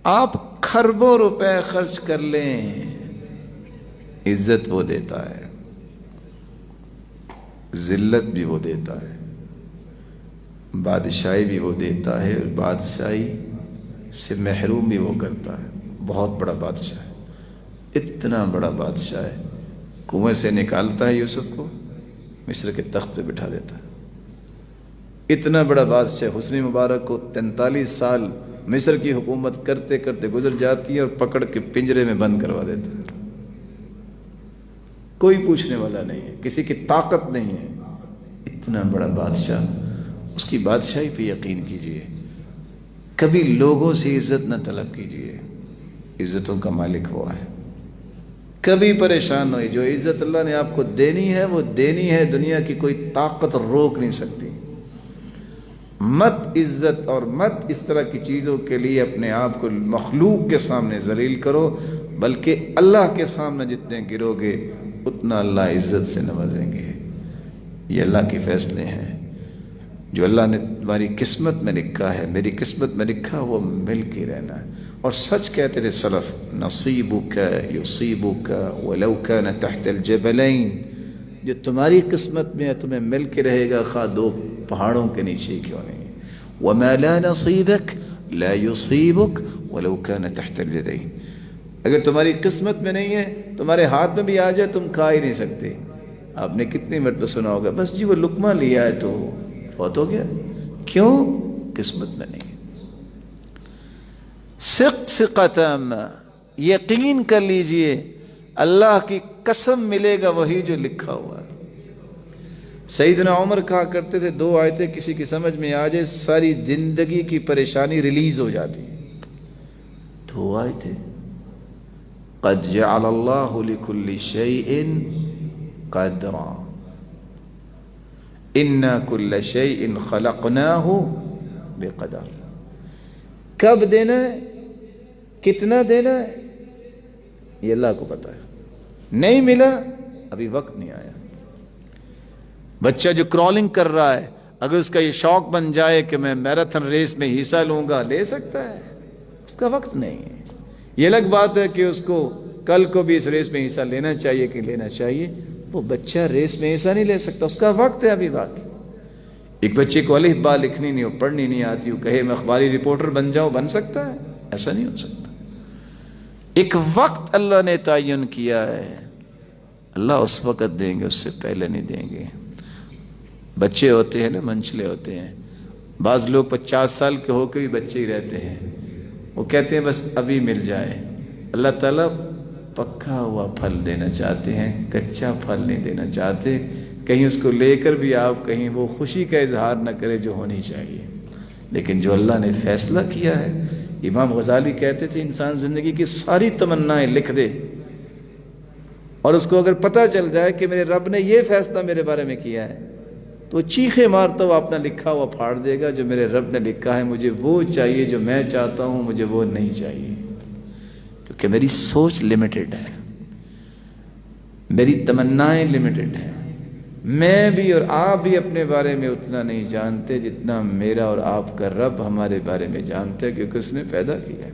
آپ خربوں روپے خرچ کر لیں، عزت وہ دیتا ہے، ذلت بھی وہ دیتا ہے، بادشاہی بھی وہ دیتا ہے، اور بادشاہی سے محروم بھی وہ کرتا ہے۔ بہت بڑا بادشاہ ہے، اتنا بڑا بادشاہ ہے، کنویں سے نکالتا ہے یوسف کو، مصر کے تخت پہ بٹھا دیتا ہے۔ اتنا بڑا بادشاہ حسنی مبارک کو 43 سال مصر کی حکومت کرتے کرتے گزر جاتی ہے، اور پکڑ کے پنجرے میں بند کروا دیتا ہے۔ کوئی پوچھنے والا نہیں ہے، کسی کی طاقت نہیں ہے، اتنا بڑا بادشاہ، اس کی بادشاہی پہ یقین کیجئے۔ کبھی لوگوں سے عزت نہ طلب کیجئے، عزتوں کا مالک وہ ہے۔ کبھی پریشان ہوئی، جو عزت اللہ نے آپ کو دینی ہے وہ دینی ہے، دنیا کی کوئی طاقت روک نہیں سکتی۔ مت عزت اور مت اس طرح کی چیزوں کے لیے اپنے آپ کو مخلوق کے سامنے ذلیل کرو، بلکہ اللہ کے سامنے جتنے گرو گے اتنا اللہ عزت سے نوازیں گے۔ یہ اللہ کے فیصلے ہیں، جو اللہ نے تمہاری قسمت میں لکھا ہے، میری قسمت میں لکھا، وہ مل کے رہنا ہے۔ اور سچ کہتے تھے سلف، نصیبک یصیبک ولو کان تحت الجبلین، جو تمہاری قسمت میں ہے تمہیں مل کے رہے گا، خواہ 2 پہاڑوں کے نیچے کیوں نہیں۔ وما لا نصیبک لا یصیبک ولو کان تحت الجدین، اگر تمہاری قسمت میں نہیں ہے، تمہارے ہاتھ میں بھی آ جائے تم کھا ہی نہیں سکتے۔ آپ نے کتنی مرتبہ سنا ہوگا، بس جی وہ لقمہ لیا ہے تو فوت ہو گیا، کیوں؟ قسمت میں نہیں۔ ثقۃ، یقین کر لیجئے اللہ کی قسم ملے گا وہی جو لکھا ہوا ہے۔ سیدنا عمر کہا کرتے تھے 2 آیتیں کسی کی سمجھ میں آ جائے ساری زندگی کی پریشانی ریلیز ہو جاتی۔ 2 آیتیں، قد جعل اللہ لکل شیء قدرا انا کل شیء خلقناہ بقدر۔ کب دینا ہے، کتنا دینا ہے، یہ اللہ کو پتا ہے۔ نہیں ملا، ابھی وقت نہیں آیا۔ بچہ جو کرالنگ کر رہا ہے، اگر اس کا یہ شوق بن جائے کہ میں میراتھن ریس میں حصہ لوں گا، لے سکتا ہے، اس کا وقت نہیں ہے۔ یہ الگ بات ہے کہ اس کو کل کو بھی اس ریس میں حصہ لینا چاہیے کہ لینا چاہیے، وہ بچہ ریس میں حصہ نہیں لے سکتا، اس کا وقت ہے ابھی باقی۔ ایک بچے کو الف با لکھنی نہیں ہو، پڑھنی نہیں آتی ہو، کہے میں اخباری رپورٹر بن جاؤں، بن سکتا ہے؟ ایسا نہیں ہو سکتا۔ ایک وقت اللہ نے تعین کیا ہے، اللہ اس وقت دیں گے، اس سے پہلے نہیں دیں گے۔ بچے ہوتے ہیں نا، منچلے ہوتے ہیں، بعض لوگ 50 سال کے ہو کے بھی بچے ہی رہتے ہیں، وہ کہتے ہیں بس ابھی مل جائے۔ اللہ تعالیٰ پکا ہوا پھل دینا چاہتے ہیں، کچا پھل نہیں دینا چاہتے، کہیں اس کو لے کر بھی آپ کہیں وہ خوشی کا اظہار نہ کرے جو ہونی چاہیے۔ لیکن جو اللہ نے فیصلہ کیا ہے، امام غزالی کہتے تھے انسان زندگی کی ساری تمنائیں لکھ دے، اور اس کو اگر پتہ چل جائے کہ میرے رب نے یہ فیصلہ میرے بارے میں کیا ہے، تو چیخے مارتا ہوا اپنا لکھا ہوا پھاڑ دے گا، جو میرے رب نے لکھا ہے مجھے وہ چاہیے، جو میں چاہتا ہوں مجھے وہ نہیں چاہیے، کیونکہ میری سوچ لمیٹڈ ہے، میری تمنائیں لمیٹڈ ہیں۔ میں بھی اور آپ بھی اپنے بارے میں اتنا نہیں جانتے جتنا میرا اور آپ کا رب ہمارے بارے میں جانتے ہیں، کیونکہ اس نے پیدا کیا ہے۔